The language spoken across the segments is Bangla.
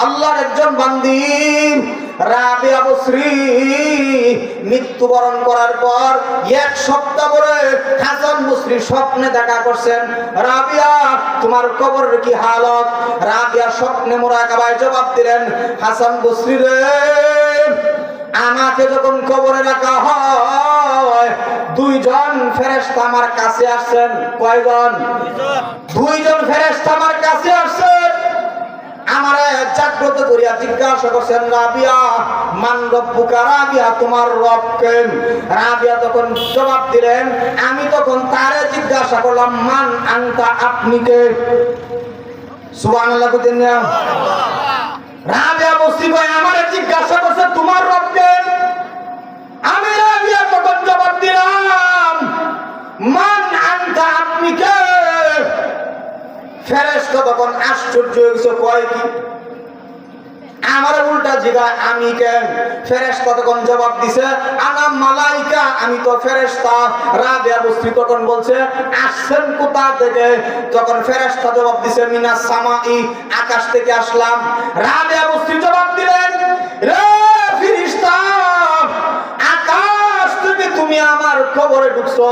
আল্লাহর একজন বান্দি রাবিয়া বসরি মৃত্যুবরণ করার পর এক সপ্তাহ পরে হাসান বসরি স্বপ্নে দেখা করছেন, রাবিয়া তোমার কবরের কি হালত? রাবিয়া স্বপ্নে মুরাকাবায় জবাব দিলেন, হাসান বসরি রে, আমাকে যখন কবরে রাখা হয় দুইজন ফেরেশতা আমার কাছে আসছেন। কয়জন? দুইজন ফেরেশতা আমার কাছে আসছেন। আমারে জাগ্রত করিয়া জিজ্ঞাসা করছেন, রাবিয়া মান রব্বুকা? রাবিয়া তোমার রব কে? রাবিয়া তখন জবাব দিলেন, আমি তখন তারে জিজ্ঞাসা করলাম, মান আনতা? আপনি কে? সুবহানাল্লাহ বলেন না? রাবিয়া বসরি ভাই আমারে জিজ্ঞাসা করছে তোমার রব কে? আমি রাবিয়া তখন জবাব দিলাম, মান আনতা? আপনি কে? ফেরেশতা তখন আশ্চর্য হয়ে গেছে, কয় কি? আমার উল্টা জিগায় আমি কে? ফেরেশতা তখন জবাব দিছে, আনা মালাইকা, আমি তো ফেরেশতা। রাবিয়া বসরি তখন বলছে, আসছেন কোথা থেকে? তখন ফেরেশতা জবাব দিছে, মিনাস সামাই, আকাশ থেকে আসলাম। রাবিয়া বসরি জবাব দিলেন, রে ফেরেশতা, আকাশ থেকে তুমি আমার কবরে ঢুকছো,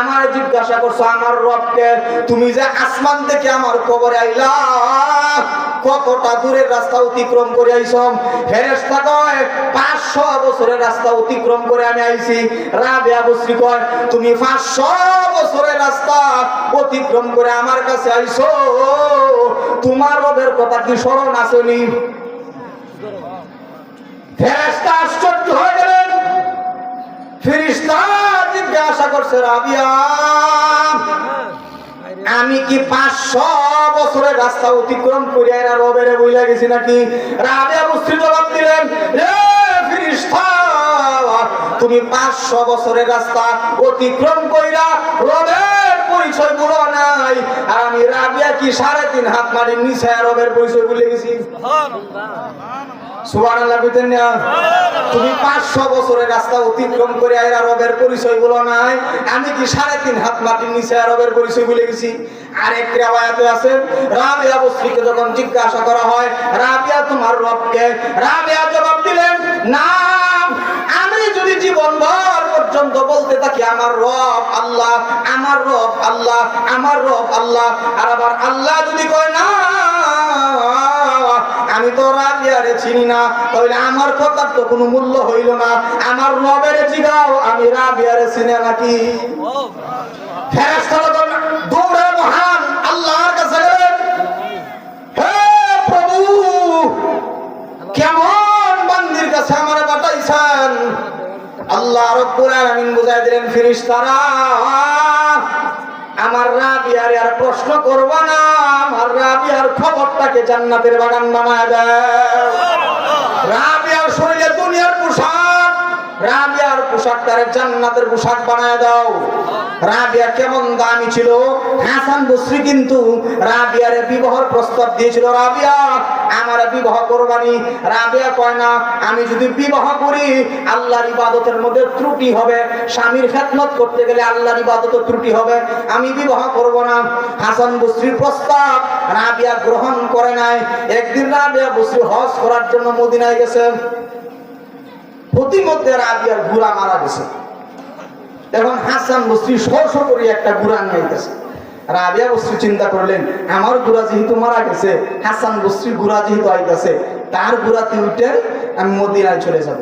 আমার জিজ্ঞাসা করছো আমার রবকে, তুমি যে আসমান থেকে আমার কবরে আইলা কতটা দূরের রাস্তা অতিক্রম করে আইছো? ফেরেশতা কয় 500 বছরের রাস্তা অতিক্রম করে আমি আইছি। রাবিয়া বসরি কয়, তুমি 500 বছরের রাস্তা অতিক্রম করে আমার কাছে আইছো, তোমার রবের কথা কি স্মরণ আসেনি? ফেরেশতা আশ্চর্য হয়ে গেলেন। ফেরেশতা জিজ্ঞাসা করছে, রাবিয়া আমি কি 500 বছরের রাস্তা অতিক্রম করে এরা রবের বইলা গেছি নাকি? রাবিয়া বসরি জবাব দিলেন, রে ফেরেশতা, তুমি 500 বছরের রাস্তা অতিক্রম কইরা রবের পরিচয় বলো নাই, আর আমি রাবিয়া কি 3.5 হাত মাটির নিচে রবের পরিচয় ভুলে গেছি? সুবহানাল্লাহ বলেন না? তুমি 500 বছরের রাস্তা অতিক্রম করে আইরা রবের পরিচয় বলো নাই, আমি কি 3.5 হাত মাটির নিচে রবের পরিচয় ভুলে গেছি? আরেক riwayate আছে, রাবিয়া বসরিকে যখন জিজ্ঞাসা করা হয়, রাবিয়া তোমার রব কে? রাবিয়া জবাব দিলেন, না, আমি যদি জীবনভর পর্যন্ত বলতে থাকি আমার রব আল্লাহ, আমার রব আল্লাহ, আমার রব আল্লাহ, আর আবার আল্লাহ যদি কয় না আমি তো রাবিয়ারে চিনি না, তাহলে আমার কথার তো কোনো মূল্য হইল না। আমার রবের জিগাও আমি রাবিয়ারে চিনি নাকি? ফেরেশতারা দৌড়ে মহান আল্লাহর কাছে গেলেন, হে প্রভু, কেমন বান্দির কাছে আমারে পাঠাইছেন? আল্লাহ রাব্বুল আলামিন বুঝাই দিলেন, ফেরেশতারা আমার রাবিয়ার আর প্রশ্ন করবা না, আমার রাবিয়ার খবরটাকে জান্নাতের বাগান বানায় দাও। রাবিয়ার শরীরে দুনিয়ার পোশাক, রাবিয়ার পোশাকটারে জান্নাতের পোশাক বানায় দাও। রাবিয়া কেমন দামি ছিল, হাসান বসরি কিন্তু রাবিয়ারে বিবাহের প্রস্তাব দিয়েছিল, রাবিয়া আমার বিবাহ করবানি। রাবিয়া কয় না, আমি যদি বিবাহ করি আল্লাহর ইবাদতের মধ্যে ত্রুটি হবে, স্বামীর খেদমত করতে গেলে আল্লাহর ইবাদতের ত্রুটি হবে, আমি বিবাহ করব না। হাসান বসরির প্রস্তাব রাবিয়া গ্রহণ করে নাই। একদিন রাবিয়া বসরি হজ করার জন্য মদিনায় গেছে, প্রতিমধ্যে রাবিয়ার ঘোড়া মারা গেছে। এখন হাসান বসরি শো করে একটা ঘোড়া নিয়েছে। রাবিয়া বসরি চিন্তা করলেন, আমার ঘোড়া যেহেতু মারা গেছে, হাসান বসরির ঘোড়া যেহেতু আইতাছে, তার ঘোড়াতে উঠে আমি মদিনায় চলে যাব।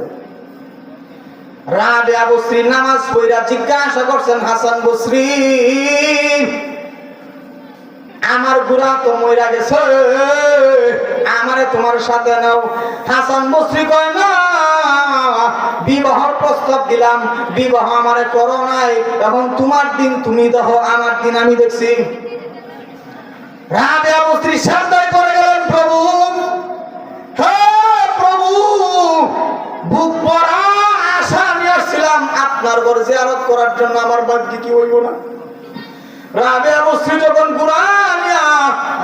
রাবিয়া বসরি নামাজ পড়া জিজ্ঞাসা করছেন, হাসান বসরি আমার ঘোড়া তো মইরা গেছে, আমারে তোমার সাথে নাও। হাসান বসরি কয় না, বিবাহর প্রস্তাব দিলাম, বিবাহ আমারে করো নাই, এখন তোমার দিন তুমি দেখো, আমার দিন আমি দেখছি। রাবিয়া বসরি সাজদায় পড়ে গেলেন, প্রভু, হে প্রভু, বুক ভরা আশা নিয়ে আসছিলাম আপনার ঘর জিয়ারত করার জন্য, আমার ভাগ্যে কি হইব না? রাবিয়া বসরি যখন ঘোড়া নিয়া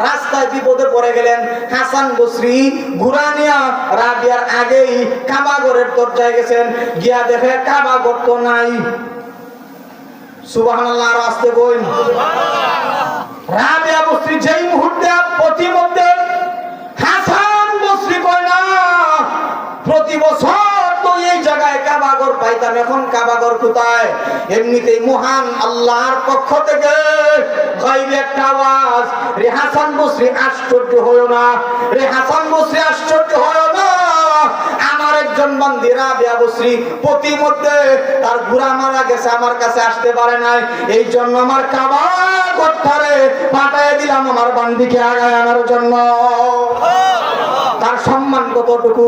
রাস্তায় বিপদে পড়ে গেলেন, হাসান বসরি ঘোড়া নিয়া রাবিয়ার আগেই কাবা ঘরের দরজায় গেছেন, গিয়া দেখে কাবা ঘর তো নাই। সুবহানাল্লাহ, আর আসতে কইন। রাবিয়া বসরি যেই মুহূর্তে প্রতিমধ্যে হাসান বসরি এখন কাবাঘর কোথায়? এমনিতেই মহান আল্লাহর পক্ষ থেকে গায়বী একটা আওয়াজ, রে হাসান বসরি আশ্চর্য হয়ো না, রে হাসান বসরি আশ্চর্য হয়ো না, আমার একজন বান্দি রাবিয়া বসরি প্রতিমধ্যে তার বুড়া মারা গেছে, আমার কাছে আসতে পারে নাই, এই জন্য আমার কাবাঘরটারে পাঠায় দিলাম আমার বান্দিকে আগায় আনার জন্য। তার সম্মান কতটুকু!